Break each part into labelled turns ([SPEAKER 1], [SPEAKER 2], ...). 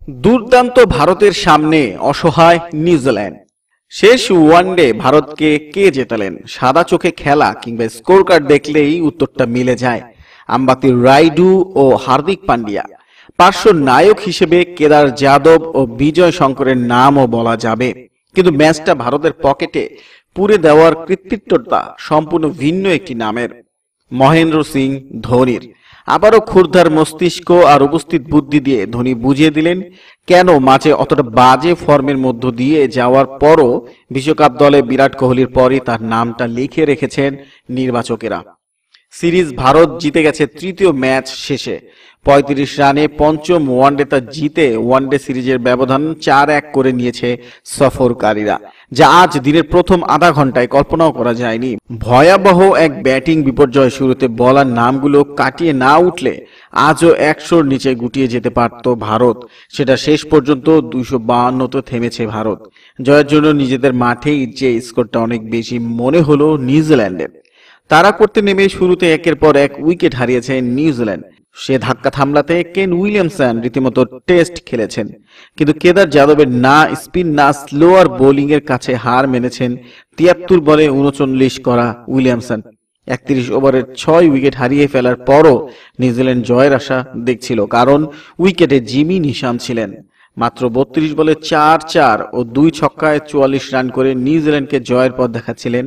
[SPEAKER 1] দুর্দান্ত ভারতের সামনে অসহায় নিউজিল্যান্ড। শেষ ওয়ানডে ভারতকে কে জেতালেন? সাদা চোখে খেলা কিংবা স্কোর কার্ড দেখলেই উত্তরটা মিলে যায়। আম্বাতি রাইডু ও হার্দিক পান্ডিয়া। পার্শ্ব নায়ক হিসেবে কেদার যাদব ও বিজয় শঙ্করের নামও বলা যাবে, কিন্তু ম্যাচটা ভারতের পকেটে পুরে দেওয়ার কৃতিত্বটা সম্পূর্ণ ভিন্ন একটি নামের, মহেন্দ্র সিং ধোনির। আবারও ক্ষুরধার মস্তিষ্ক আর উপস্থিত বুদ্ধি দিয়ে ধোনি বুঝিয়ে দিলেন কেন মাঝে অতটা বাজে ফর্মের মধ্য দিয়ে যাওয়ার পরও বিশ্বকাপ দলে বিরাট কোহলির পরই তার নামটা লিখে রেখেছেন নির্বাচকেরা। সিরিজ ভারত জিতে গেছে তৃতীয় ম্যাচ শেষে। ৩৫ রানে পঞ্চম ওয়ানডেটা জিতে ওয়ানডে সিরিজের ব্যবধান ৪-১ করে নিয়েছে সফরকারীরা, যা আজ দিনের প্রথম আধা ঘন্টায় কল্পনাও করা যায়নি। ভয়াবহ এক ব্যাটিং বিপর্যয় শুরুতে বলার নামগুলো কাটিয়ে না উঠলে আজও ১০০-র নিচে গুটিয়ে যেতে পারত ভারত। সেটা শেষ পর্যন্ত ২৫২তে থেমেছে ভারত। জয়ের জন্য নিজেদের মাঠেই যে স্কোরটা অনেক বেশি মনে হলো নিউজিল্যান্ডের। তারা করতে নেমে শুরুতে একের পর এক উইকেট হারিয়েছে নিউজিল্যান্ড। সে ধাক্কা থামলাতে কেন উইলিয়ামসন রীতিমতো টেস্ট খেলেছেন, কিন্তু কেদার যাদবের না স্পিন না স্লোয়ার বোলিং এর কাছে হার মেনেছেন ৭৩ বলে ৩৯ করা উইলিয়ামসন। ৩১ ওভারের ৬ উইকেট হারিয়ে ফেলার পরও নিউজিল্যান্ড জয়ের আশা দেখছিল, কারণ উইকেটে জিমি নিশাম ছিলেন। মাত্র ৩২ বলে ৪-৪ ও ২ ছক্কায় ৪৪ রান করে নিউজিল্যান্ডকে জয়ের পথ দেখাচ্ছিলেন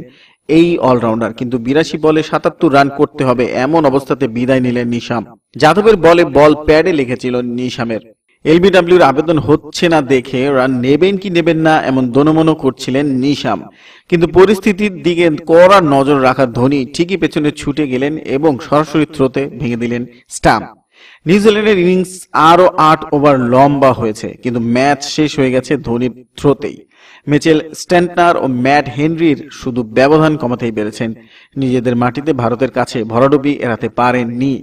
[SPEAKER 1] এই অলরাউন্ডার, কিন্তু ৮২ বলে ৭৭ রান করতে হবে এমন অবস্থাতে বিদায় নিলেন নিশাম। যাদবের বলে বল প্যাডে লেগেছিল নিশামের। এলবিডব্লিউর আবেদন হচ্ছে না দেখে রান নেবেন কি নেবেন না এমন দোনমনো করছিলেন নিশাম, কিন্তু পরিস্থিতির দিকে কড়া নজর রাখা ধোনি ঠিকই পেছনে ছুটে গেলেন এবং সরাসরি থ্রোতে ভেঙে দিলেন স্টাম্প। নিউজিল্যান্ডের ইনিংস আরো ৮ ওভার লম্বা হয়েছে, কিন্তু ম্যাচ শেষ হয়ে গেছে ধোনির থ্রোতেই। মিচেল স্ট্যান্টনার ও ম্যাট হেনরির শুধু ব্যবধান কমাতেই পেরেছেন, নিজেদের মাটিতে ভারতের কাছে ভরাডুবি এড়াতে পারেননি।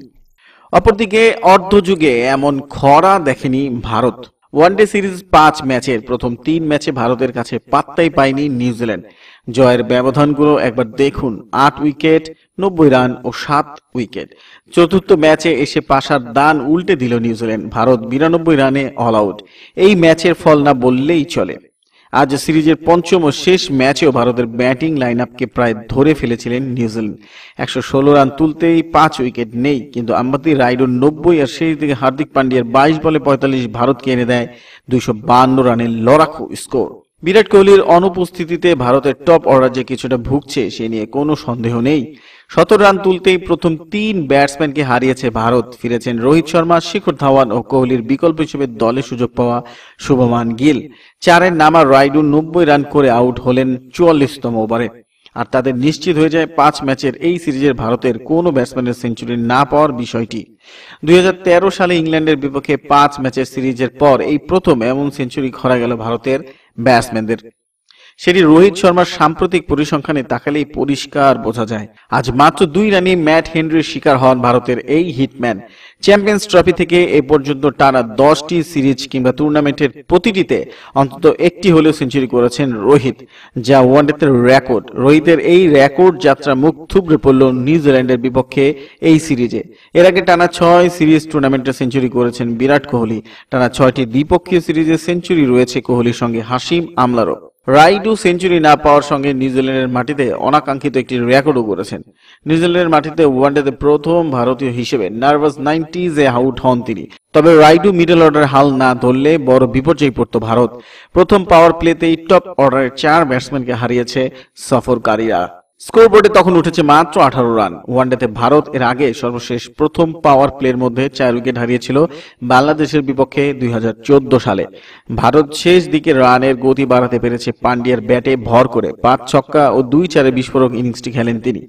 [SPEAKER 1] অপরদিকে অর্ধযুগে এমন খরা দেখেনি ভারত। ওয়ানডে সিরিজ ৫ ম্যাচের প্রথম ৩ ম্যাচে ভারতের কাছে পাত্তাই পায়নি নিউজিল্যান্ড। জয়ের ব্যবধানগুলো একবার দেখুন: ৮ উইকেট, ৯০ রান ও ৭ উইকেট। চতুর্থ ম্যাচে এসে পাশার দান উল্টে দিল নিউজিল্যান্ড, ভারত ৯২ রানে অল আউট। এই ম্যাচের ফল না বললেই চলে। আজ সিরিজের পঞ্চম ও শেষ ম্যাচেও ভারতের ব্যাটিং লাইন আপকে প্রায় ধরে ফেলেছিলেন নিউজিল্যান্ড। ১১৬ রান তুলতেই ৫ উইকেট নেই, কিন্তু আম্বাতি রাইডুর ৯০ আর শেষ দিকে হার্দিক পান্ডিয়ার ২২ বলে ৪৫ ভারতকে এনে দেয় ২৫২ রানের লড়াকু স্কোর। বিরাট কোহলির অনুপস্থিতিতে ভারতের টপ অর্ডার যে কিছুটা ভুগছে সে নিয়ে কোনো সন্দেহ নেই। ১৭ রান তুলতেই প্রথম ৩ ব্যাটসম্যানকে হারিয়েছে ভারত। ফিরেছেন রোহিত শর্মা, শিখর ধাওয়ান ও কোহলির বিকল্প হিসেবে দলে সুযোগ পাওয়া শুভমান গিল। ৪-এর নামা রাইডু ৯০ রান করে আউট হলেন ৪৪তম ওভারে, আর তাদের নিশ্চিত হয়ে যায় ৫ ম্যাচের এই সিরিজের ভারতের কোনো ব্যাটসম্যানের সেঞ্চুরি না পাওয়ার বিষয়টি। ২০১৩ সালে ইংল্যান্ডের বিপক্ষে ৫ ম্যাচের সিরিজের পর এই প্রথম এমন সেঞ্চুরি খরা গেল ভারতের ব্যাটসম্যানদের। সেটি রোহিত শর্মার সাম্প্রতিক পরিসংখ্যানে তাকালেই পরিষ্কার বোঝা যায়। আজ মাত্র ২ রানে ম্যাট হেনরির শিকার হন ভারতের এই হিটম্যান। চ্যাম্পিয়ন্স ট্রফি থেকে এ পর্যন্ত টানা ১০টি সিরিজ কিংবা টুর্নামেন্টের প্রতিটিতে অন্তত একটি হলেও সেঞ্চুরি করেছেন রোহিত, যা ওয়ানডেতে রেকর্ড। রোহিতের এই রেকর্ড যাত্রা মুখ থুবড়ে পড়ল নিউজিল্যান্ডের বিপক্ষে এই সিরিজে। এর আগে টানা ৬ সিরিজ টুর্নামেন্টে সেঞ্চুরি করেছেন বিরাট কোহলি। টানা ৬টি দ্বিপক্ষীয় সিরিজে সেঞ্চুরি রয়েছে কোহলির সঙ্গে হাশিম আমলারও। রাইডু সেঞ্চুরি না পাওয়ার সঙ্গে নিউজিল্যান্ডের মাটিতে অনাকাঙ্ক্ষিত একটি রেকর্ডও করেছেন। নিউজিল্যান্ডের মাটিতে ওয়ানডেতে প্রথম ভারতীয় হিসেবে নার্ভাস 90s-এ আউট হন তিনি। তবে রাইডু মিডল অর্ডার হাল না ধরলে বড় বিপর্যয় পড়ত ভারত। প্রথম পাওয়ার প্লেতেই টপ অর্ডারের ৪ ব্যাটসম্যানকে হারিয়েছে সফরকারীরা। স্কোরবোর্ডে তখন উঠেছে মাত্র ১৮ রান। ওয়ানডেতে ভারত এর আগে সর্বশেষ প্রথম পাওয়ার প্লের মধ্যে ৪ উইকেট হারিয়েছিল বাংলাদেশের বিপক্ষে ২০১৪ সালে। ভারত শেষ দিকে রানের গতি বাড়াতে পেরেছে পান্ডিয়ার ব্যাটে ভর করে। ৫ ছক্কা ও ২-৪ বিস্ফোরক ইনিংসটি খেলেন তিনি।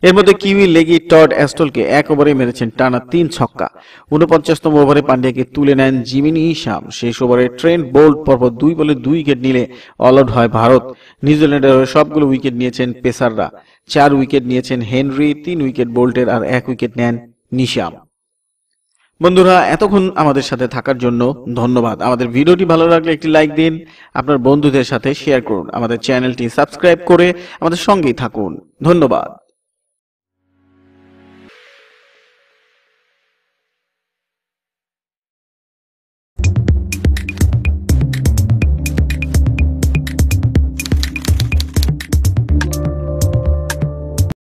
[SPEAKER 1] এর মধ্যে কিউই লেগি টড অ্যাস্টলকে ১ ওভারে মেরেছেন টানা ৩ ছক্কা। ৪৯তম ওভারে পান্ডিয়াকে তুলে নেন জিমি নিশাম। শেষ ওভারে ট্রেন্ট বোল্ট পরপর ২ বলে ২ উইকেট নিলে অল আউট হয় ভারত। নিউজিল্যান্ডের সবগুলো উইকেট নিয়েছেন পেসাররা। ৪ উইকেট নিয়েছেন হেনরি, ৩ উইকেট বোল্টের আর ১ উইকেট নেন নিশাম। বন্ধুরা, এতক্ষণ আমাদের সাথে থাকার জন্য ধন্যবাদ। আমাদের ভিডিওটি ভালো লাগলে একটি লাইক দিন, আপনার বন্ধুদের সাথে শেয়ার করুন, আমাদের চ্যানেলটি সাবস্ক্রাইব করে আমাদের সঙ্গেই থাকুন। ধন্যবাদ।